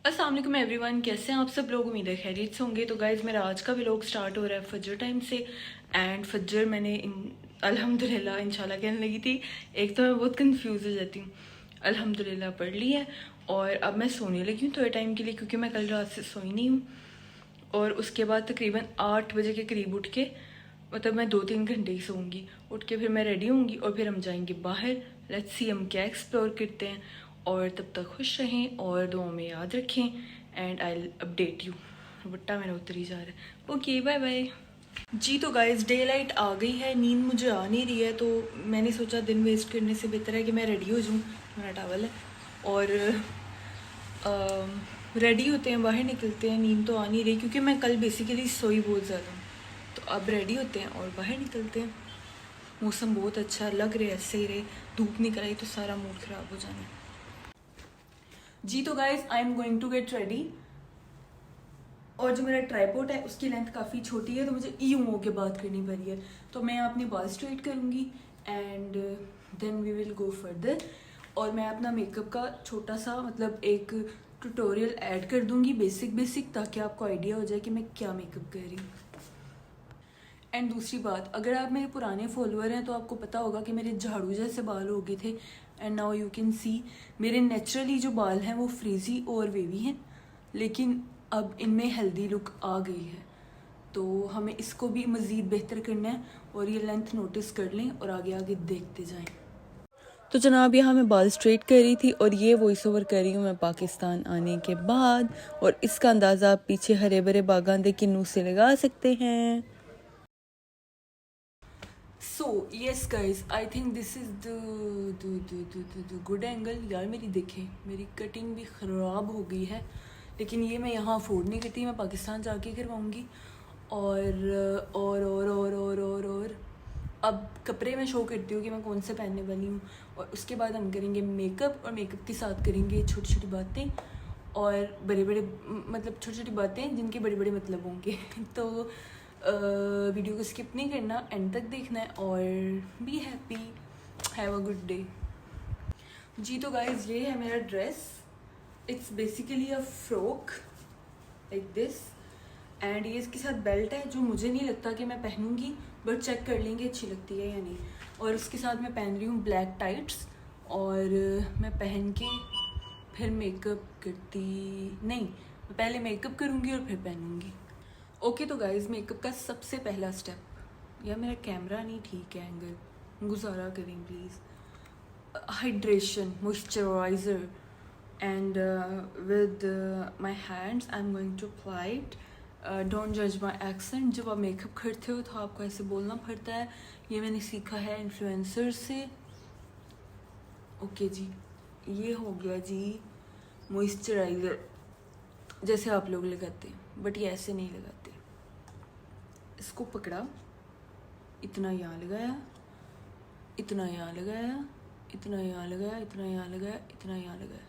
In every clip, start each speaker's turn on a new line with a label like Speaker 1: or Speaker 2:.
Speaker 1: अस्सलाम वालेकुम एवरीवन, कैसे हैं आप सब लोग। उम्मीद है खैरियत से होंगे। तो गाइज़ मेरा आज का व्लॉग स्टार्ट हो रहा है फजर टाइम से। एंड फजर मैंने अल्हम्दुलिल्लाह इंशाल्लाह कहने लगी थी, एक तो मैं बहुत कंफ्यूज हो जाती हूँ। अल्हम्दुलिल्लाह पढ़ ली है और अब मैं सोने लगी हूँ थोड़े टाइम के लिए, क्योंकि मैं कल रात से सोई नहीं हूँ। और उसके बाद तकरीबन 8 बजे के करीब उठ के, मतलब मैं 2-3 घंटे ही सोऊंगी। उठ के फिर मैं रेडी होंगी और फिर हम जाएंगे बाहर। लेट्स सी हम क्या एक्सप्लोर करते हैं। और तब तक खुश रहें और दुआ में याद रखें। And I update you. बट्टा मेरा उतरी जा रहा है। Okay, bye bye. जी तो गाइस, डे लाइट आ गई है, नींद मुझे आ नहीं रही है, तो मैंने सोचा दिन वेस्ट करने से बेहतर है कि मैं रेडी हो जाऊँ। मेरा टावल है और रेडी होते हैं, बाहर निकलते हैं। नींद तो आ नहीं रही क्योंकि मैं कल बेसिकली सोई बहुत ज़्यादा हूँ। तो अब रेडी होते हैं और बाहर निकलते हैं। मौसम बहुत अच्छा लग रहा है, ऐसे ही रहे। धूप निकल आई तो सारा मूड ख़राब हो जाना। जी तो guys, I am going to get ready. और जो मेरा ट्राईपोड है उसकी लेंथ काफ़ी छोटी है, तो मुझे यूँ होके बात करनी पड़ी है। तो मैं अपनी बाल स्ट्रेट करूँगी and then we will go further. और मैं अपना मेकअप का छोटा सा मतलब एक ट्यूटोरियल ऐड कर दूँगी, बेसिक ताकि आपको आइडिया हो जाए कि मैं क्या मेकअप कर रही हूँ। एंड दूसरी बात, अगर आप मेरे पुराने फॉलोअर हैं तो आपको पता होगा कि मेरे झाड़ू जैसे बाल हो गए थे। And now you can see मेरे नेचुरली जो बाल हैं वो फ्रीजी और वेवी हैं, लेकिन अब इनमें हेल्दी लुक आ गई है। तो हमें इसको भी मज़ीद बेहतर करना है और ये लेंथ नोटिस कर लें और आगे आगे देखते जाएं। तो जनाब, यहाँ मैं बाल स्ट्रेट कर रही थी और ये वॉइस ओवर कर रही हूँ मैं पाकिस्तान आने के बाद। और इसका अंदाज़ा आप पीछे हरे भरे बागान के किन्नू से लगा सकते हैं। So yes guys, I think this is the good angle. यार मेरी देखें, मेरी कटिंग भी ख़राब हो गई है, लेकिन ये मैं यहाँ अफोर्ड नहीं करती, मैं पाकिस्तान जाके करवाऊँगी। और अब कपड़े में शो करती हूँ कि मैं कौन से पहनने वाली हूँ। और उसके बाद हम करेंगे मेकअप, और मेकअप के साथ करेंगे छोटी छोटी बातें और बड़े बड़े मतलब छोटी छोटी बातें जिनके बड़े बड़े मतलब होंगे। तो वीडियो को स्किप नहीं करना, एंड तक देखना है और be happy, have a good day. जी तो गाइज, ये है मेरा dress. It's basically a frock like this. And ये इसके साथ बेल्ट है जो मुझे नहीं लगता कि मैं पहनूंगी, बट चेक कर लेंगे अच्छी लगती है या नहीं। और उसके साथ मैं पहन रही हूँ ब्लैक टाइट्स। और मैं पहन के फिर मेकअप करती नहीं, मैं पहले मेकअप करूँगी और फिर पहनूंगी। ओके तो गाइज, मेकअप का सबसे पहला स्टेप, या मेरा कैमरा नहीं ठीक है, एंगल गुजारा करें please. Hydration, moisturiser, and with my hands I'm going to apply it. Don't judge my accent. जब आप मेकअप करते हो तो आपको ऐसे बोलना पड़ता है, ये मैंने सीखा है इन्फ्लुएंसर से। ओके जी, ये हो गया जी मॉइस्चराइज़र, जैसे आप लोग लगाते हैं, बट ये ऐसे नहीं लगाते। इसको पकड़ा, इतना यहाँ लगाया, इतना यहाँ लगाया, इतना यहाँ लगाया, इतना यहाँ लगाया, इतना यहाँ लगाया,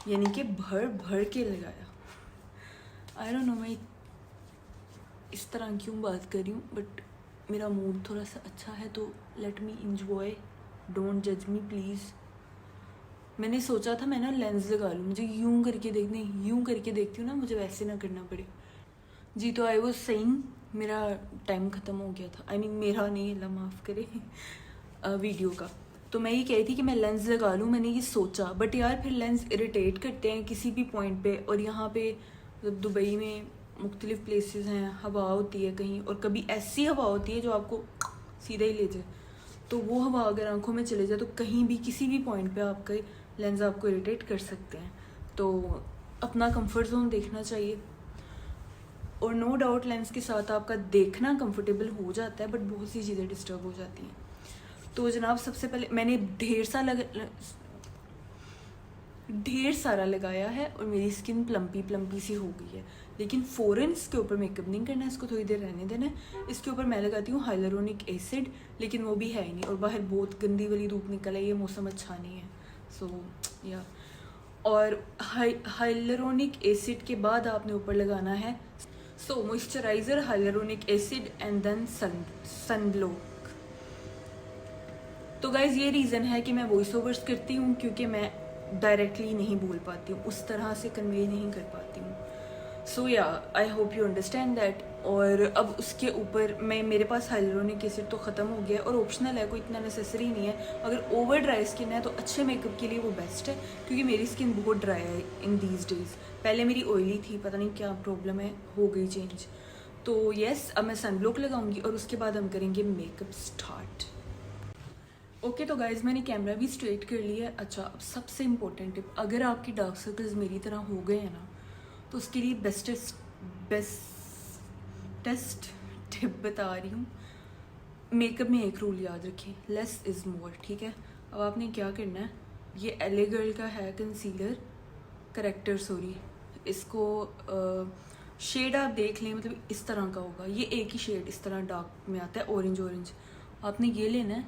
Speaker 1: यानी कि भर भर के लगाया। आई डोंट नो मैं इस तरह क्यों बात कर रही हूँ, बट मेरा मूड थोड़ा सा अच्छा है, तो लेट मी इंजॉय, डोंट जज मी प्लीज़। मैंने सोचा था मैं ना लेंस लगा लूँ, मुझे यूं करके देखती हूँ ना, मुझे वैसे ना करना पड़े। जी तो आई वॉज सेइंग, मेरा टाइम ख़त्म हो गया था। आई मीन मेरा नहीं, अल्लाह माफ़ करे, वीडियो का। तो मैं ये कह रही थी कि मैं लेंस लगा लूँ, मैंने ये सोचा, बट यार फिर लेंस इरिटेट करते हैं किसी भी पॉइंट पे। और यहाँ पे मतलब दुबई में मुख्तलिफ प्लेसेस हैं, हवा होती है कहीं, और कभी ऐसी हवा होती है जो आपको सीधा ही ले जाए। तो वो हवा अगर आंखों में चले जाए तो कहीं भी किसी भी पॉइंट पे आपके लेंस आपको इरिटेट कर सकते हैं। तो अपना कंफर्ट जोन देखना चाहिए। और नो डाउट लेंस के साथ आपका देखना कंफर्टेबल हो जाता है, बट बहुत सी चीज़ें डिस्टर्ब हो जाती हैं। तो जनाब, सबसे पहले मैंने ढेर सारा लगाया है और मेरी स्किन प्लम्पी सी हो गई है, लेकिन फ़ौरन इसके ऊपर मेकअप नहीं करना है, इसको थोड़ी देर रहने देना है। इसके ऊपर मैं लगाती हूँ हाइलुरोनिक एसिड, लेकिन वो भी है ही नहीं, और बाहर बहुत गंदी वाली धूप निकल आई है, मौसम अच्छा नहीं है। सो या और हाइलुरोनिक एसिड के बाद आपने ऊपर लगाना है moisturiser, hyaluronic acid and then sunblock. तो गाइज़, ये रीज़न है कि मैं वॉइस ओवर्स करती हूँ, क्योंकि मैं डायरेक्टली नहीं बोल पाती हूँ, उस तरह से कन्वे नहीं कर पाती हूँ. सो या I hope you understand that. और अब उसके ऊपर मेरे पास हाइलुरोनिक एसिड तो ख़त्म हो गया है और ऑप्शनल है, कोई इतना नेसेसरी नहीं है. अगर ओवर ड्राई स्किन है तो अच्छे मेकअप के लिए वो बेस्ट है, क्योंकि मेरी स्किन बहुत ड्राई है इन दीज डेज़. पहले मेरी ऑयली थी, पता नहीं क्या प्रॉब्लम है, हो गई चेंज. तो येस, अब मैं सनब्लॉक लगाऊंगी और उसके बाद हम करेंगे मेकअप स्टार्ट. ओके तो गाइज मैंने कैमरा भी स्ट्रेट कर लिया है. अच्छा, अब सबसे इम्पोर्टेंट टिप, अगर आपकी डार्क सर्कल्स मेरी तरह हो गए हैं ना, तो उसके लिए बेस्टेस्ट टिप बता रही हूँ. मेकअप में एक रूल याद रखें, लेस इज़ मोर. ठीक है, अब आपने क्या करना है, ये LA गर्ल का है कंसीलर, करेक्टर सॉरी, इसको शेड आप देख लें, मतलब इस तरह का होगा. ये एक ही शेड इस तरह डार्क में आता है, ऑरेंज ऑरेंज. आपने ये लेना है,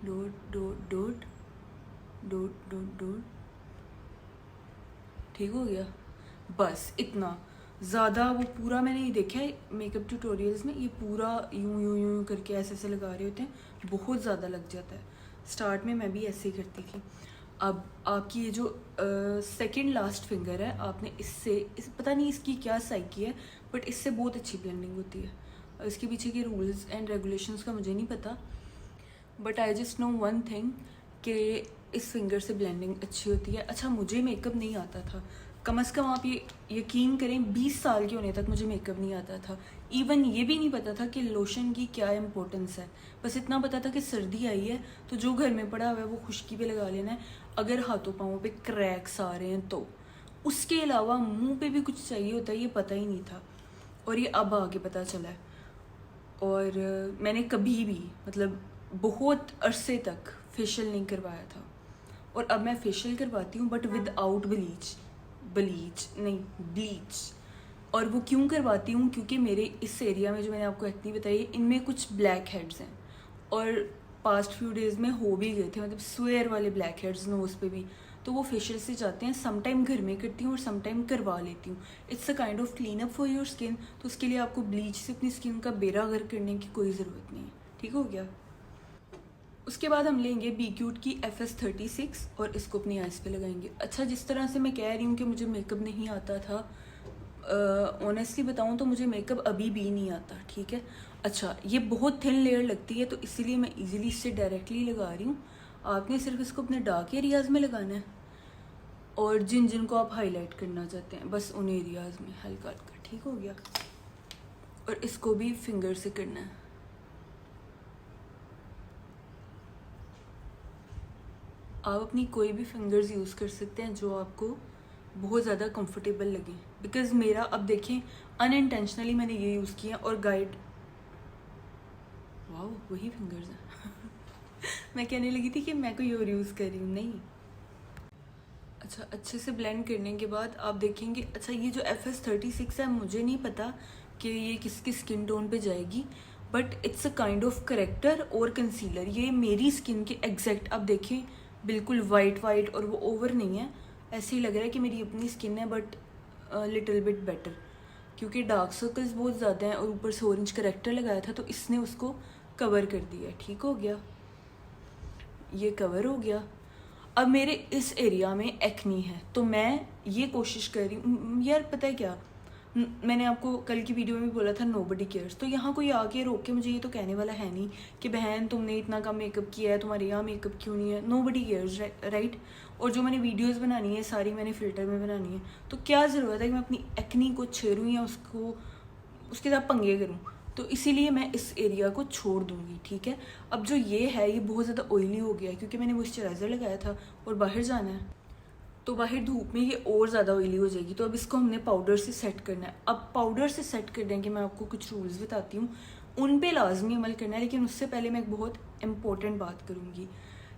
Speaker 1: dot dot dot dot dot dot. ठीक हो गया, बस इतना. ज़्यादा वो पूरा मैंने ये देखा है मेकअप ट्यूटोरियल्स में, ये पूरा यूं यूं यूं करके ऐसे ऐसे लगा रहे होते हैं, बहुत ज़्यादा लग जाता है. स्टार्ट में मैं भी ऐसे ही करती थी. अब आपकी ये जो सेकंड लास्ट फिंगर है, आपने पता नहीं इसकी क्या साइकी है, बट इससे बहुत अच्छी ब्लेंडिंग होती है. इसके पीछे के रूल्स एंड रेगुलेशंस का मुझे नहीं पता, but I just know one thing कि इस फिंगर से ब्लेंडिंग अच्छी होती है. अच्छा, मुझे मेकअप नहीं आता था, कम से कम आप ये यकीन करें 20 साल के होने तक मुझे मेकअप नहीं आता था. इवन ये भी नहीं पता था कि लोशन की क्या इम्पोर्टेंस है. बस इतना पता था कि सर्दी आई है तो जो घर में पड़ा हुआ है वो खुश्की पे लगा लेना है, अगर हाथों पाँवों पे क्रैक्स आ रहे हैं तो. उसके अलावा मुंह पे भी कुछ चाहिए होता है, ये पता ही नहीं था, और ये अब आगे पता चला है. और मैंने कभी भी मतलब बहुत अरसे तक फेशियल नहीं करवाया था, और अब मैं फेशियल करवाती हूँ बट विदाउट ब्लीच. और वो क्यों करवाती हूँ, क्योंकि मेरे इस एरिया में जो मैंने आपको एक्ने बताई, इनमें कुछ ब्लैक हेड्स हैं, और पास्ट फ्यू डेज़ में हो भी गए थे, मतलब स्वेयर वाले ब्लैक हेड्स नोज़ पे भी. तो वो फेशियल से जाते हैं. समटाइम घर में करती हूँ और समटाइम करवा लेती हूँ. It's a kind of clean up for your skin. तो उसके लिए आपको ब्लीच से अपनी स्किन का बेड़ा गर्क करने की कोई ज़रूरत नहीं है. ठीक हो गया. उसके बाद हम लेंगे बी क्यूट की FS36 और इसको अपनी आइज़ पे लगाएंगे. अच्छा, जिस तरह से मैं कह रही हूँ कि मुझे मेकअप नहीं आता था, ऑनेस्टली बताऊँ तो मुझे मेकअप अभी भी नहीं आता. ठीक है. अच्छा, ये बहुत थिन लेयर लगती है, तो इसीलिए मैं इजीली इससे डायरेक्टली लगा रही हूँ. आपने सिर्फ इसको अपने डार्क एरियाज़ में लगाना है, और जिन जिनको आप हाईलाइट करना चाहते हैं बस उन एरियाज़ में हल्का हल्का. ठीक हो गया. और इसको भी फिंगर से करना है. आप अपनी कोई भी फिंगर्स यूज़ कर सकते हैं जो आपको बहुत ज़्यादा कंफर्टेबल लगे. बिकॉज़ मेरा, अब देखें, अनइंटेंशनली मैंने ये यूज़ किया और गाइड, वाह वही फिंगर्स हैं. मैं कहने लगी थी कि मैं कोई और यूज़ कर रही हूँ, नहीं. अच्छा, अच्छे से ब्लेंड करने के बाद आप देखेंगे. अच्छा, ये जो FS36 है, मुझे नहीं पता कि ये किसकी स्किन टोन पे जाएगी, but it's a kind of character और कंसीलर. ये मेरी स्किन के एग्जैक्ट, आप देखें, बिल्कुल वाइट और वो ओवर नहीं है. ऐसे ही लग रहा है कि मेरी अपनी स्किन है, बट लिटिल बिट बेटर, क्योंकि डार्क सर्कल्स बहुत ज़्यादा हैं और ऊपर से ऑरेंज करेक्टर लगाया था, तो इसने उसको कवर कर दिया. ठीक हो गया, ये कवर हो गया. अब मेरे इस एरिया में एक्नी है, तो मैं ये कोशिश कर रही हूँ यार, पता है क्या, मैंने आपको कल की वीडियो में भी बोला था नोबडी केयर्स. तो यहाँ कोई आके रोक के मुझे ये तो कहने वाला है नहीं कि बहन तुमने इतना कम मेकअप किया है, तुम्हारे यहाँ मेकअप क्यों नहीं है. Nobody cares, right. और जो मैंने वीडियोस बनानी है सारी मैंने फ़िल्टर में बनानी है, तो क्या ज़रूरत है कि मैं अपनी एक्नी को छेड़ूँ या उसको उसके साथ पंगे करूँ. तो इसीलिए मैं इस एरिया को छोड़ दूँगी. ठीक है. अब जो ये है, ये बहुत ज़्यादा ऑयली हो गया है क्योंकि मैंने मॉइस्चराइज़र लगाया था और बाहर जाना है, तो बाहर धूप में ये और ज़्यादा ऑयली हो जाएगी. तो अब इसको हमने पाउडर से सेट करना है. अब पाउडर से सेट करने के मैं आपको कुछ रूल्स बताती हूँ, उन पे लाजमी अमल करना है. लेकिन उससे पहले मैं एक बहुत इंपॉर्टेंट बात करूँगी.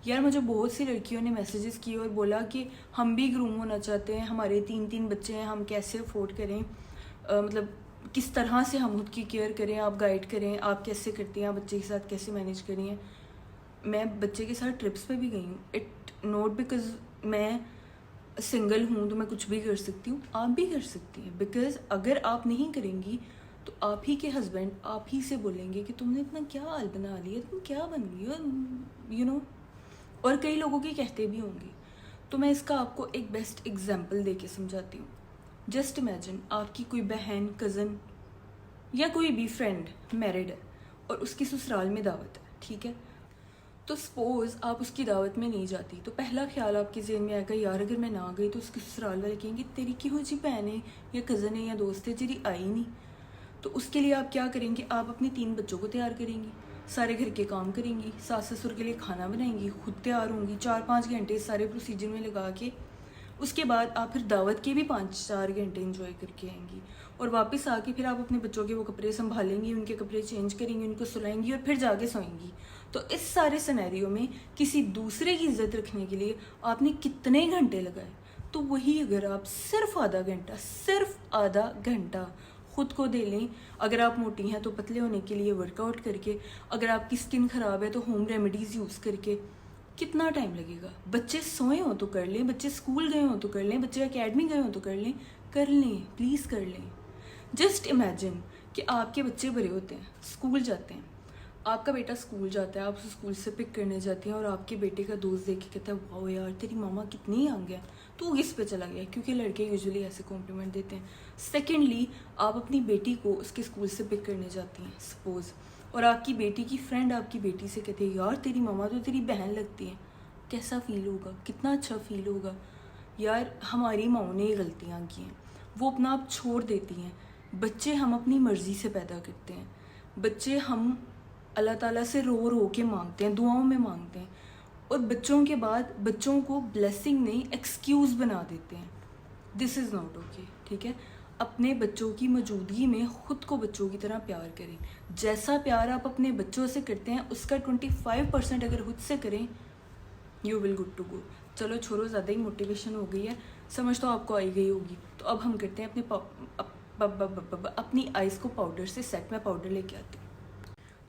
Speaker 1: यार, मुझे बहुत सी लड़कियों ने मैसेजेस किए और बोला कि हम भी ग्रूम होना चाहते हैं, हमारे 3 बच्चे हैं, हम कैसे अफोर्ड करें, मतलब किस तरह से हम खुद की केयर करें, आप गाइड करें, आप कैसे करती हैं, आप बच्चे के साथ कैसे मैनेज करिए. मैं बच्चे के साथ ट्रिप्स पे भी गई हूँ. इट नॉट बिकॉज मैं सिंगल हूँ तो मैं कुछ भी कर सकती हूँ, आप भी कर सकती हैं. बिकॉज अगर आप नहीं करेंगी तो आप ही के हस्बैंड आप ही से बोलेंगे कि तुमने इतना क्या हाल बना लिया, तुम क्या बन गई हो, यू नो. और कई लोगों के कहते भी होंगे. तो मैं इसका आपको एक बेस्ट एग्जाम्पल दे के समझाती हूँ। जस्ट इमेजिन आपकी कोई बहन, कज़न या कोई भी फ्रेंड मैरिड है और उसकी ससुराल में दावत है, ठीक है। तो सपोज़ आप उसकी दावत में नहीं जाती, तो पहला ख्याल आपके ज़हन में आएगा, यार अगर मैं ना गई तो उसके ससुराल वाले कहेंगे तेरी किहो जी बहन है या कज़न है या दोस्त है जेरी आई नहीं। तो उसके लिए आप क्या करेंगे, आप अपने 3 बच्चों को तैयार करेंगी, सारे घर के काम करेंगी, सास ससुर के लिए खाना बनाएंगी, खुद तैयार होंगी 4-5 घंटे सारे प्रोसीजर में लगा के। उसके बाद आप फिर दावत के भी 5-4 घंटे इंजॉय करके आएंगी और वापस आके फिर आप अपने बच्चों के वो कपड़े संभालेंगी, उनके कपड़े चेंज करेंगी, उनको सुलाएंगी और फिर जाके सोएंगी। तो इस सारे सिनेरियो में किसी दूसरे की इज्जत रखने के लिए आपने कितने घंटे लगाए? तो वही अगर आप सिर्फ आधा घंटा खुद को दे लें, अगर आप मोटी हैं तो पतले होने के लिए वर्कआउट करके, अगर आपकी स्किन ख़राब है तो होम रेमेडीज़ यूज़ करके, कितना टाइम लगेगा? बच्चे सोए हों तो कर लें, बच्चे स्कूल गए हों तो कर लें, बच्चे एकेडमी गए हों तो कर लें, प्लीज़ कर लें। जस्ट इमेजिन कि आपके बच्चे बड़े होते हैं, स्कूल जाते हैं, आपका बेटा स्कूल जाता है, आप उसे स्कूल से पिक करने जाती हैं और आपके बेटे का दोस्त देख के कहता है वाओ यार तेरी मामा कितनी यंग है, तो इस पे चला गया, क्योंकि लड़के यूजुअली ऐसे कॉम्प्लीमेंट देते हैं। सेकेंडली, आप अपनी बेटी को उसके स्कूल से पिक करने जाती हैं सपोज़, और आपकी बेटी की फ्रेंड आपकी बेटी से कहती है यार तेरी मामा तो तेरी बहन लगती है। कैसा फ़ील होगा? कितना अच्छा फ़ील होगा। यार हमारी माओ ने ये गलतियाँ की हैं, वो अपना आप छोड़ देती हैं। बच्चे हम अपनी मर्ज़ी से पैदा करते हैं, बच्चे हम अल्लाह ताला से रो रो के मांगते हैं, दुआओं में मांगते हैं, और बच्चों के बाद बच्चों को ब्लेसिंग नहीं एक्सक्यूज़ बना देते हैं। दिस इज़ नॉट ओके, ठीक है। अपने बच्चों की मौजूदगी में ख़ुद को बच्चों की तरह प्यार करें। जैसा प्यार आप अपने बच्चों से करते हैं उसका 25% अगर खुद से करें, you will good to go. चलो छोड़ो, ज़्यादा ही मोटिवेशन हो गई है, समझ तो आपको आई गई होगी। तो अब हम करते हैं अपनी आइज़ को पाउडर से सेट। में पाउडर लेके आती हूँ।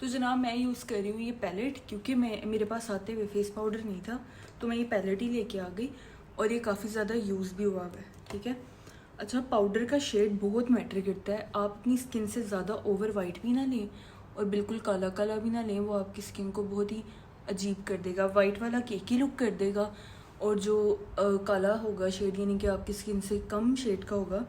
Speaker 1: तो जनाब मैं यूज़ कर रही हूँ ये पैलेट, क्योंकि मेरे पास आते हुए फेस पाउडर नहीं था तो मैं ये पैलेट ही लेके आ गई, और ये काफ़ी ज़्यादा यूज़ भी हुआ है, ठीक है। अच्छा, पाउडर का शेड बहुत मैटर करता है। आप अपनी स्किन से ज़्यादा ओवर वाइट भी ना लें और बिल्कुल काला काला भी ना लें, वो आपकी स्किन को बहुत ही अजीब कर देगा। वाइट वाला केकी लुक कर देगा, और जो काला होगा शेड, यानी कि आपकी स्किन से कम शेड का होगा,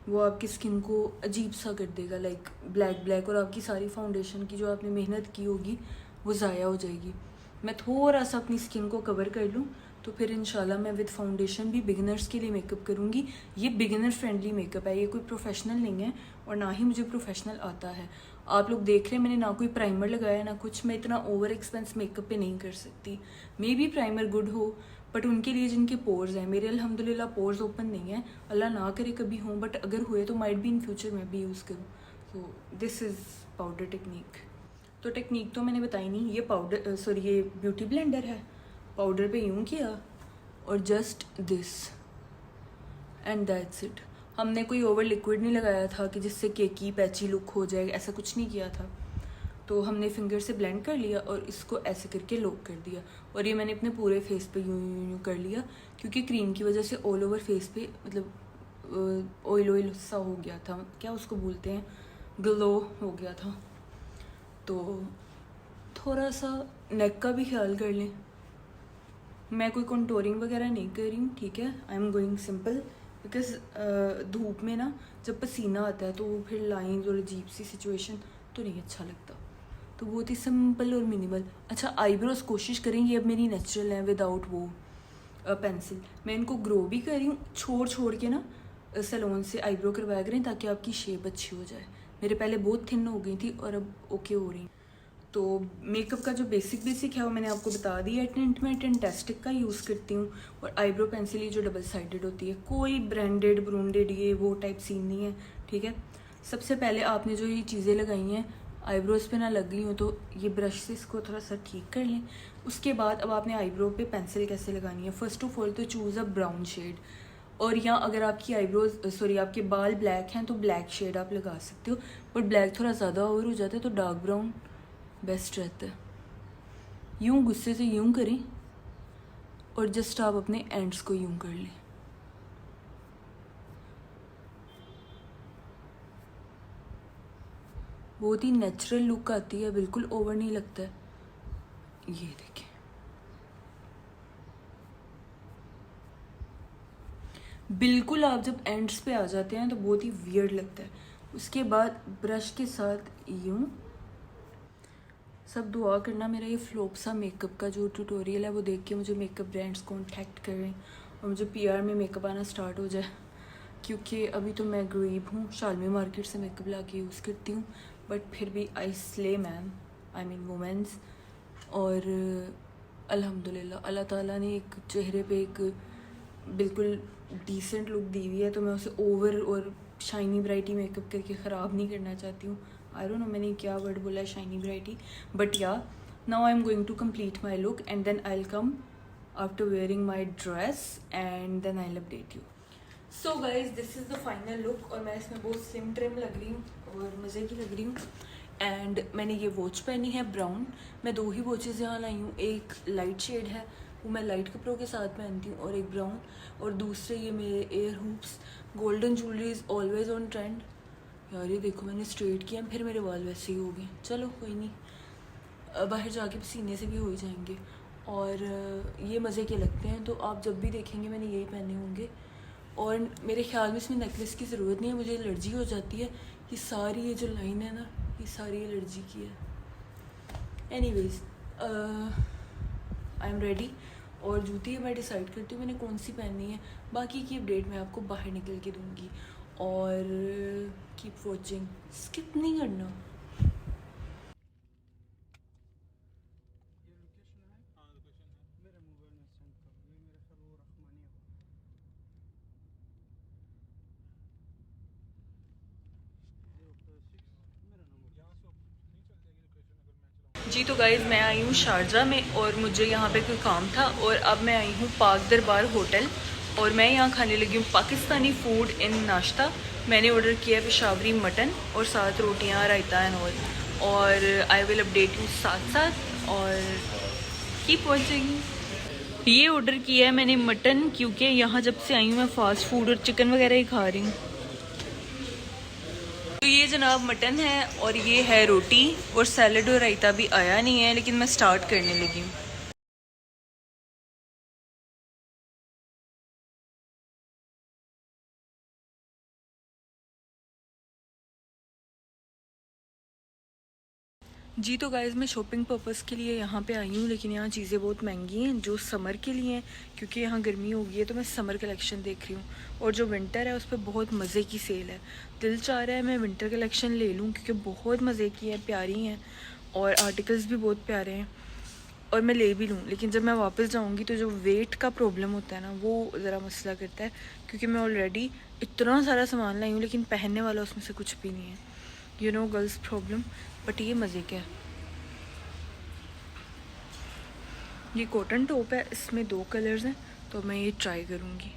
Speaker 1: वो आपकी स्किन को अजीब सा कर देगा, लाइक ब्लैक, और आपकी सारी फाउंडेशन की जो आपने मेहनत की होगी वो ज़ाया हो जाएगी। मैं थोड़ा सा अपनी स्किन को कवर कर लूँ तो फिर इंशाल्लाह मैं विद फाउंडेशन भी बिगिनर्स के लिए मेकअप करूँगी। ये बिगिनर फ्रेंडली मेकअप है, ये कोई प्रोफेशनल नहीं है और ना ही मुझे प्रोफेशनल आता है। आप लोग देख रहे हैं मैंने ना कोई प्राइमर लगाया ना कुछ। मैं इतना ओवर एक्सपेंस मेकअप पे नहीं कर सकती। मे बी प्राइमर गुड हो, बट उनके लिए जिनके पोर्स हैं, मेरे अल्हम्दुलिल्लाह पोर्स ओपन नहीं है, अल्लाह ना करे कभी हों, बट अगर हुए तो माइट भी इन फ्यूचर में भी यूज़ करूँ। So this is powder technique. तो टेक्निक तो मैंने बताई नहीं, ये पाउडर ये ब्यूटी ब्लेंडर है, पाउडर पे यूँ किया और just this and that's it. हमने कोई ओवर लिक्विड नहीं लगाया था कि जिससे केकी पैची लुक हो जाए, ऐसा कुछ नहीं किया था। तो हमने फिंगर से ब्लेंड कर लिया और इसको ऐसे करके लॉक कर दिया, और ये मैंने अपने पूरे फेस पे यूँ कर लिया, क्योंकि क्रीम की वजह से ऑल ओवर फेस पे मतलब ऑयल सा हो गया था, क्या उसको बोलते हैं, ग्लो हो गया था। तो थोड़ा सा नेक का भी ख्याल कर लें। मैं कोई कंटोरिंग वगैरह नहीं कर रही हूँ, ठीक है। आई एम गोइंग सिंपल, बिकॉज धूप में ना जब पसीना आता है तो फिर लाइंस और अजीब सी सिचुएशन तो नहीं अच्छा लगता। तो बहुत ही सिंपल और मिनिमल। अच्छा, आईब्रोज कोशिश करेंगे अब मेरी नेचुरल है विदाउट वो पेंसिल। मैं इनको ग्रो भी कर रही हूँ, छोड़ के ना सैलून से आईब्रो करवाया करें ताकि आपकी शेप अच्छी हो जाए। मेरे पहले बहुत थिन हो गई थी और अब ओके हो रही। तो मेकअप का जो बेसिक है वो मैंने आपको बता दिया। टिंट में टिंटेस्टिक का यूज़ करती हूँ, और आईब्रो पेंसिल ये जो डबल साइडेड होती है, कोई ब्रांडेड ब्रूंडेड ये वो टाइप सीन नहीं है, ठीक है। सबसे पहले आपने जो ये चीज़ें लगाई हैं आईब्रोज पे ना लग गई हो तो ये ब्रश से इसको थोड़ा सा ठीक कर लें। उसके बाद अब आपने आईब्रो पे पेंसिल कैसे लगानी है, फर्स्ट ऑफ ऑल तो चूज़ अ ब्राउन शेड, और या अगर आपकी आईब्रोज आपके बाल ब्लैक हैं तो ब्लैक शेड आप लगा सकते हो, बट ब्लैक थोड़ा ज़्यादा ओवर हो जाता है तो डार्क ब्राउन बेस्ट रहता है। यूँ गुस्से से यूँ करें और जस्ट आप अपने एंड्स को यूँ कर लें। बहुत ही नेचुरल लुक आती है, बिल्कुल ओवर नहीं लगता है। ये देखें, बिल्कुल आप जब एंड्स पे आ जाते हैं तो बहुत ही वियर्ड लगता है। उसके बाद ब्रश के साथ यूँ सब दुआ करना मेरा ये फ्लॉप सा मेकअप का जो ट्यूटोरियल है वो देख के मुझे मेकअप ब्रांड्स कॉन्टैक्ट करें और मुझे पीआर में मेकअप आना स्टार्ट हो जाए, क्योंकि अभी तो मैं गरीब हूँ, शालमी मार्केट से मेकअप ला के यूज़ करती हूँ, बट फिर भी I slay man, I mean womens. और अल्हम्दुलिल्लाह अल्लाह ताला ने एक चेहरे पे एक बिल्कुल डिसेंट लुक दी हुई है, तो मैं उसे ओवर और शाइनी ब्राइटी मेकअप करके ख़राब नहीं करना चाहती हूँ। आई डोंट नो मैंने क्या वर्ड बोला है, shiny brighty, but yeah now I am going to complete my look and then I will come after wearing my dress and then I will update you. So guys this is the final look, और मैं इसमें बहुत slim trim लग रही हूँ और मज़े की लग रही हूँ। एंड मैंने ये वॉच पहनी है ब्राउन, मैं 2 ही वॉचेज़ यहाँ लाई हूँ, एक लाइट शेड है वो मैं लाइट कपड़ों के साथ पहनती हूँ और एक ब्राउन, और दूसरे ये मेरे air hoops. Golden jewellery is always on trend. यार ये देखो मैंने स्ट्रेट किया फिर मेरे बाल वैसे ही हो गए, चलो कोई नहीं, बाहर जाके सीने से भी हो जाएंगे। और ये मज़े के लगते हैं, तो आप जब भी देखेंगे मैंने यही पहने होंगे। और मेरे ख्याल में इसमें नेकलेस की ज़रूरत नहीं है, मुझे एलर्जी हो जाती है। ये सारी ये जो लाइन है ना, ये सारी एलर्जी की है। एनीवेज आई एम रेडी, और जूती मैं डिसाइड करती हूँ मैंने कौन सी पहननी है। बाकी की अपडेट मैं आपको बाहर निकल के दूँगी, और कीप वॉचिंग, स्किप नहीं करना। जी तो गाइज़ मैं आई हूँ शारजा में, और मुझे यहाँ पे कोई काम था, और अब मैं आई हूँ पाक दरबार होटल, और मैं यहाँ खाने लगी हूँ पाकिस्तानी फ़ूड इन नाश्ता। मैंने ऑर्डर किया है पेशावरी मटन और 7 रोटियाँ, रायता एंड और आई विल अपडेट यू साथ साथ, और कीप वॉचिंग। ये ऑर्डर किया है मैंने मटन, क्योंकि यहाँ जब से आई हूँ मैं फ़ास्ट फूड और चिकन वगैरह ही खा रही हूँ। तो ये जनाब मटन है, और ये है रोटी, और सैलड और रायता भी आया नहीं है, लेकिन मैं स्टार्ट करने लगी हूँ। जी तो गाइज़ मैं शॉपिंग पर्पज़ के लिए यहाँ पे आई हूँ, लेकिन यहाँ चीज़ें बहुत महंगी हैं जो समर के लिए हैं, क्योंकि यहाँ गर्मी हो गई है, तो मैं समर कलेक्शन देख रही हूँ। और जो विंटर है उस पर बहुत मज़े की सेल है, दिल चाह रहा है मैं विंटर कलेक्शन ले लूँ, क्योंकि बहुत मज़े की है, प्यारी हैं, और आर्टिकल्स भी बहुत प्यारे हैं, और मैं ले भी लूँ। लेकिन जब मैं वापस जाऊँगी तो जो वेट का प्रॉब्लम होता है ना, वो ज़रा मसला करता है, क्योंकि मैं ऑलरेडी इतना सारा सामान लाई हूँ, लेकिन पहनने वाला उसमें से कुछ भी नहीं है। You know girls problem, but ये मज़े का है। ये कॉटन टॉप है, इसमें 2 कलर्स हैं, तो मैं ये ट्राई करूँगी।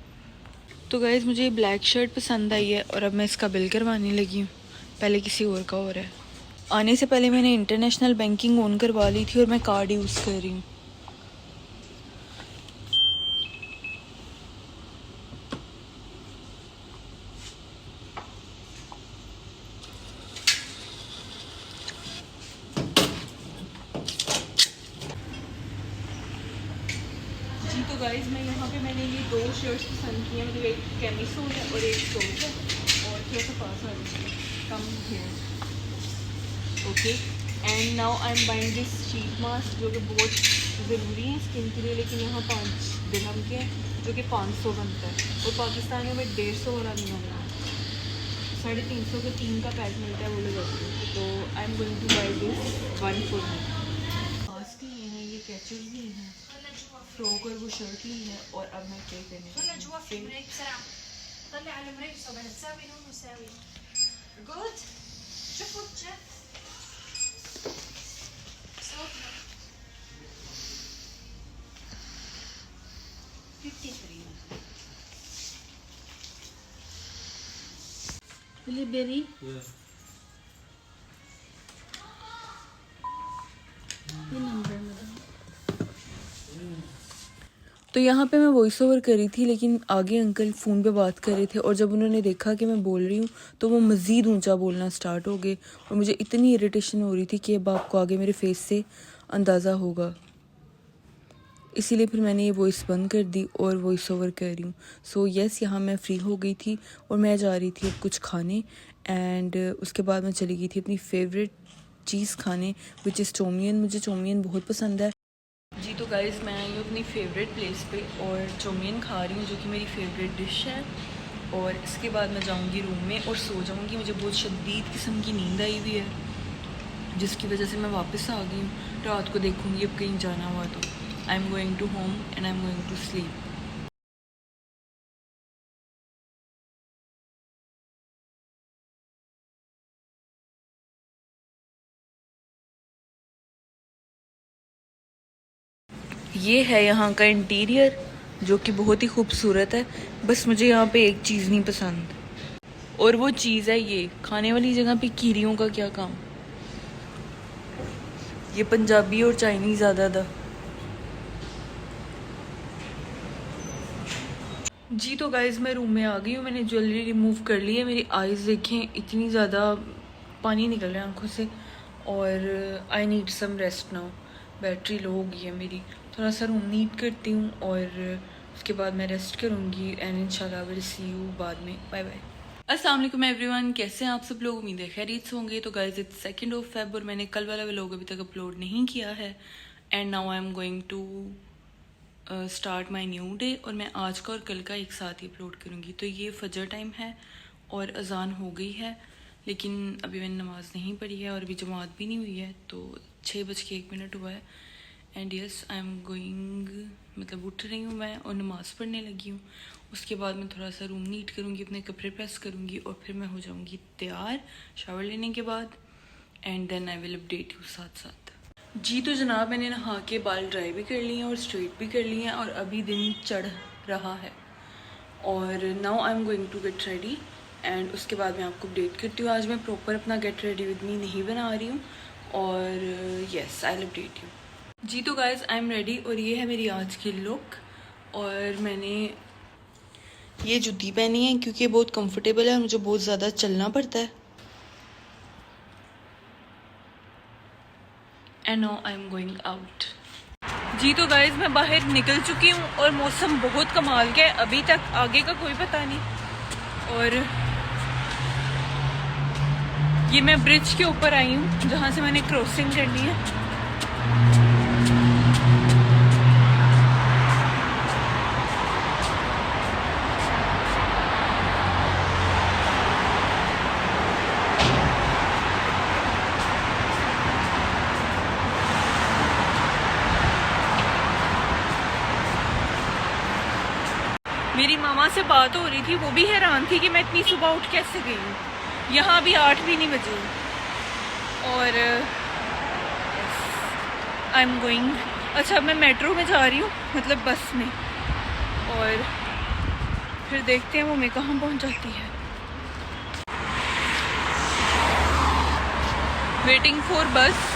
Speaker 1: तो गाइज़ मुझे ये ब्लैक शर्ट पसंद आई है, और अब मैं इसका बिल करवाने लगी हूँ। पहले किसी और का हो रहा है। आने से पहले मैंने इंटरनेशनल बैंकिंग ऑन करवा ली थी, और मैं कार्ड यूज़ कर रही हूँ। जी तो गाइज़ मैं यहाँ पे मैंने ये 2 शर्ट्स पसंद की हैं, मतलब एक कैमिसो है और एक टॉप है, और थोड़ा सा पास आ जाए कम है। Okay, and now I am buying this sheet mask, जो कि बहुत ज़रूरी है स्किन के लिए, लेकिन यहाँ 5 दिरहम के हैं, जो कि 500 बनता है, और पाकिस्तान में 150 वाला नहीं होगा, 350 के 3 का पैक मिलता है, वो लोग जाते हैं। तो I am going two by this 1 for me। Mask लिए हैं, ये कैचेस भी हैं, फ्रॉक और वो शर्ट ली है, और अब मैं क्या करने बेरी तो यहाँ पे मैं वॉइस ओवर करी थी, लेकिन आगे अंकल फ़ोन पे बात कर रहे थे, और जब उन्होंने देखा कि मैं बोल रही हूँ तो वो मज़ीद ऊंचा बोलना स्टार्ट हो गए, और मुझे इतनी इरिटेशन हो रही थी कि अब आपको आगे मेरे फेस से अंदाज़ा होगा। इसीलिए फिर मैंने ये वॉइस बंद कर दी और वॉइस ओवर कर रही हूँ। सो यस, यहाँ मैं फ्री हो गई थी और मैं जा रही थी अब कुछ खाने, एंड उसके बाद मैं चली गई थी अपनी फेवरेट चीज़ खाने, विच इज़ चौमियन। मुझे चौमियन बहुत पसंद है जी। तो गाइज़ मैं आई हूँ अपनी फेवरेट प्लेस पे और चौमियन खा रही हूँ, जो कि मेरी फेवरेट डिश है। और इसके बाद मैं जाऊँगी रूम में और सो जाऊँगी। मुझे बहुत शदीद किस्म की नींद आई हुई है, जिसकी वजह से मैं वापस आ गई हूँ। रात को देखूँगी अब कहीं जाना हुआ तो। I am going to home and I am going to sleep. ये है यहाँ का इंटीरियर, जो कि बहुत ही खूबसूरत है। बस मुझे यहाँ पे एक चीज़ नहीं पसंद, और वो चीज़ है ये खाने वाली जगह पे कीड़ियों का क्या काम। ये पंजाबी और चाइनीज़ ज़्यादा था जी। तो गाइज़ मैं रूम में आ गई हूँ, मैंने ज्वेलरी रिमूव कर ली है। मेरी आइज़ देखें, इतनी ज़्यादा पानी निकल रहा है आंखों से, और I need some rest now. Battery low हो गई है मेरी। थोड़ा सा रूम नीट करती हूँ और उसके बाद मैं रेस्ट करूँगी, एंड इंशाल्लाह विल सी यू बाद में। Bye bye. अस्सलाम वालेकुम एवरीवन, कैसे हैं आप सब लोग? उम्मीद है खैरियत से होंगे। तो गाइज़ इट्स 2 Feb और मैंने कल वाला व्लॉग अभी तक अपलोड नहीं किया है, and now I am going to start my new day. और मैं आज का और कल का एक साथ ही अपलोड करूँगी। तो ये फजर टाइम है और अजान हो गई है, लेकिन अभी मैंने नमाज़ नहीं पढ़ी है और अभी जमात भी नहीं हुई है। तो 6:01 हुआ है, and yes I am going, मतलब उठ रही हूँ मैं और नमाज़ पढ़ने लगी हूँ। उसके बाद मैं थोड़ा सा रूम नीट करूँगी, अपने कपड़े प्रेस करूँगी और फिर मैं हो जाऊँगी तैयार शावर लेने के बाद, and then I will update you साथ साथ जी। तो जनाब मैंने नहा के बाल ड्राई भी कर लिए हैं और स्ट्रेट भी कर लिए हैं, और अभी दिन चढ़ रहा है और now I am going to get ready, and उसके बाद मैं आपको अपडेट करती हूँ। आज मैं प्रॉपर अपना गेट रेडी विद मी नहीं बना रही हूँ, और yes I will update you जी। तो गाइज आई एम रेडी और ये है मेरी आज की लुक। और मैंने ये जूती पहनी है क्योंकि बहुत कंफर्टेबल है और मुझे बहुत ज़्यादा चलना पड़ता है। And now I am going out जी। तो गाइज मैं बाहर निकल चुकी हूँ और मौसम बहुत कमाल का है, अभी तक आगे का कोई पता नहीं। और ये मैं ब्रिज के ऊपर आई हूँ जहाँ से मैंने क्रॉसिंग करनी है। मेरी मामा से बात हो रही थी, वो भी हैरान थी कि मैं इतनी सुबह उठ कैसे गई हूँ। यहाँ भी 8 भी नहीं बजे और आई एम गोइंग। अच्छा मैं मेट्रो में जा रही हूँ, मतलब बस में, और फिर देखते हैं वो मैं कहाँ पहुँच जाती है। वेटिंग फॉर बस।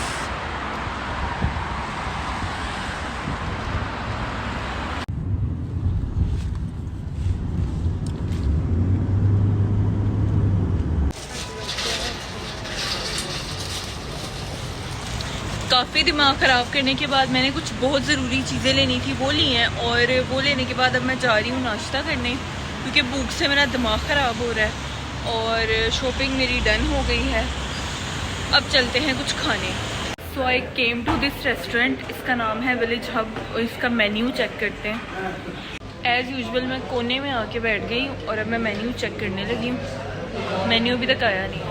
Speaker 1: काफ़ी दिमाग ख़राब करने के बाद मैंने कुछ बहुत ज़रूरी चीज़ें लेनी थी, वो ली हैं, और वो लेने के बाद अब मैं जा रही हूँ नाश्ता करने, क्योंकि भूख से मेरा दिमाग ख़राब हो रहा है और शॉपिंग मेरी डन हो गई है। अब चलते हैं कुछ खाने। सो आई केम टू दिस रेस्टोरेंट, इसका नाम है विलेज हब, और इसका मेन्यू चेक करते हैं। एज़ यूजुअल मैं कोने में आके बैठ गई हूँ और अब मैं मेन्यू चेक करने लगी हूँ। मेन्यू अभी तक आया नहीं।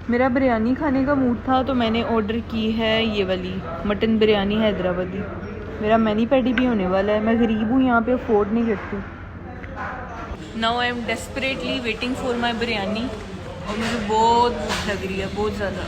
Speaker 1: मेरा बिरयानी खाने का मूड था तो मैंने ऑर्डर की है ये वाली मटन बिरयानी हैदराबादी। मेरा मैनी पैडी भी होने वाला है, मैं गरीब हूँ यहाँ पे अफोर्ड नहीं करती। Now I M desperately waiting for my biryani और मुझे बहुत भूख लग रही है, बहुत ज़्यादा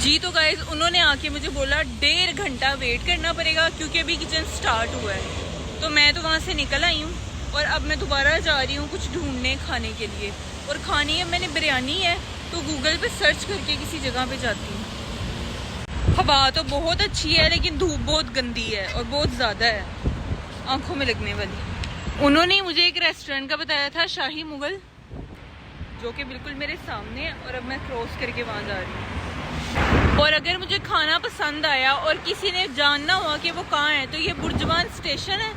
Speaker 1: जी। तो गाइज उन्होंने आके मुझे बोला 1.5 घंटा वेट करना पड़ेगा क्योंकि अभी किचन स्टार्ट हुआ है। तो मैं तो वहाँ से निकल आई हूँ और अब मैं दोबारा जा रही हूँ कुछ ढूंढने खाने के लिए, और खानी है मैंने बिरयानी है तो गूगल पे सर्च करके किसी जगह पे जाती हूँ। हवा तो बहुत अच्छी है लेकिन धूप बहुत गंदी है और बहुत ज़्यादा है, आंखों में लगने वाली। उन्होंने मुझे एक रेस्टोरेंट का बताया था, शाही मुगल, जो कि बिल्कुल मेरे सामने है, और अब मैं क्रॉस करके वहाँ जा रही हूँ। और अगर मुझे खाना पसंद आया और किसी ने जानना हुआ कि वो कहाँ है तो ये बुर्जुमान स्टेशन है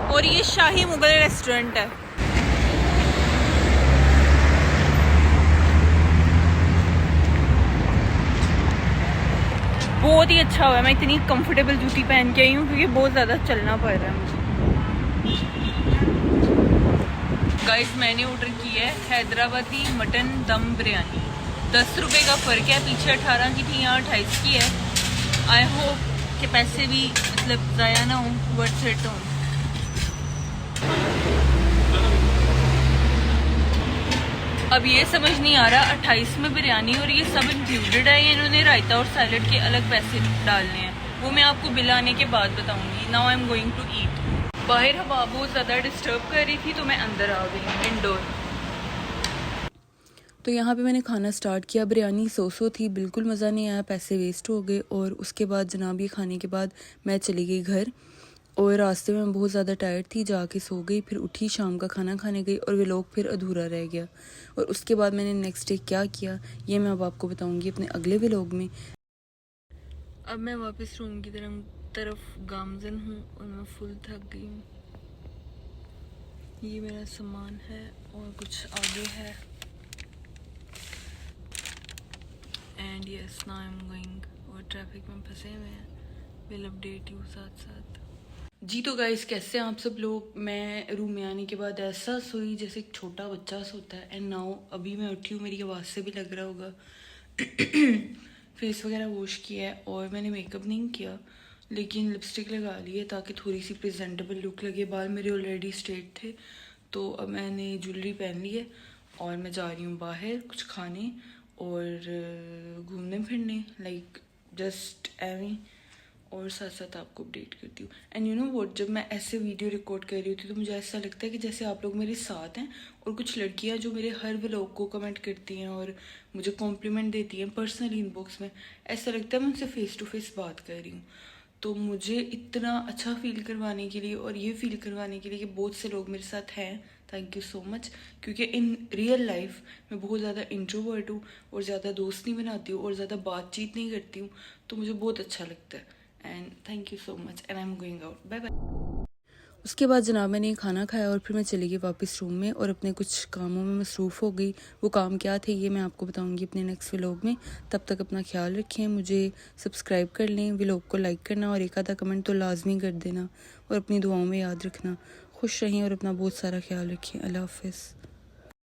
Speaker 1: और ये शाही मुगल रेस्टोरेंट है। बहुत ही अच्छा हुआ, मैं इतनी कंफर्टेबल जूती पहन के आई हूँ क्योंकि बहुत ज़्यादा चलना पड़ रहा है मुझे। गाइस मैंने ऑर्डर की है हैदराबादी मटन दम बिरयानी। 10 रुपये का फ़र्क है, पीछे 18 की थी, यहाँ 28 की है। आई होप कि पैसे भी मतलब ज़ाया ना हो, वर्थ इट हो। अब ये समझ नहीं आ रहा 28 में बिरयानी और ये सब इंक्लूडेड है या इन्होंने रायता और सैलड के अलग पैसे डालने हैं, वो मैं आपको बिल आने के बाद बताऊंगी। Now I am going to eat. बाहर हवा बहुत ज़्यादा डिस्टर्ब कर रही थी तो मैं अंदर आ गई हूँ इंडोर। तो यहाँ पे मैंने खाना स्टार्ट किया। बिरयानी सो थी, बिल्कुल मज़ा नहीं आया, पैसे वेस्ट हो गए। और उसके बाद जनाब ये खाने के बाद मैं चली गई घर और रास्ते में बहुत ज़्यादा टायर्ड थी, जाके सो गई। फिर उठी, शाम का खाना खाने गई और व्लॉग फिर अधूरा रह गया। और उसके बाद मैंने नेक्स्ट डे क्या किया ये मैं अब आपको बताऊंगी अपने अगले व्लॉग में। अब मैं वापस रूम की तरफ गामजन हूँ और मैं फुल थक गई हूँ। ये मेरा सामान है और कुछ आगे है। And yes now I am going, और ट्रैफिक में फंसे हुए हैं। विल अपडेट यू साथ साथ। जी तो गाइस कैसे हैं आप सब लोग। मैं रूम में आने के बाद ऐसा सोई जैसे एक छोटा बच्चा सोता है। एंड नाउ अभी मैं उठी हूँ, मेरी आवाज़ से भी लग रहा होगा। फेस वगैरह वॉश किया है और मैंने मेकअप नहीं किया, लेकिन लिपस्टिक लगा ली है ताकि थोड़ी सी प्रेजेंटेबल लुक लगे। बाल मेरे ऑलरेडी स्ट्रेट थे तो अब मैंने ज्वेलरी पहन ली है और मैं जा रही हूँ बाहर कुछ खाने और घूमने फिरने, लाइक जस्ट एवी। और साथ साथ आपको अपडेट करती हूँ। एंड यू नो व्हाट, जब मैं ऐसे वीडियो रिकॉर्ड कर रही होती हूँ तो मुझे ऐसा लगता है कि जैसे आप लोग मेरे साथ हैं। और कुछ लड़कियाँ जो मेरे हर व्लॉग को कमेंट करती हैं और मुझे कॉम्प्लीमेंट देती हैं पर्सनली इनबॉक्स में, ऐसा लगता है मैं उनसे फेस टू फेस बात कर रही हूँ। तो मुझे इतना अच्छा फील करवाने के लिए और ये फील करवाने के लिए कि बहुत से लोग मेरे साथ हैं, थैंक यू सो मच। क्योंकि इन रियल लाइफ मैं बहुत ज़्यादा इंट्रोवर्ट हूँ और ज़्यादा दोस्त नहीं बनाती हूँ और ज़्यादा बातचीत नहीं करती हूँ, तो मुझे बहुत अच्छा लगता है। And thank you so much and I am going out, bye bye. उसके बाद जनाब मैंने खाना खाया और फिर मैं चली गई वापस रूम में और अपने कुछ कामों में मसरूफ़ हो गई। वो काम क्या थे ये मैं आपको बताऊंगी अपने नेक्स्ट व्लॉग में। तब तक अपना ख्याल रखें, मुझे सब्सक्राइब कर लें, व्लॉग को लाइक करना और एक आधा कमेंट तो लाजमी कर देना और अपनी दुआओं में याद रखना। खुश रहें और अपना बहुत सारा ख्याल रखें। अल्लाह हाफ़िज़।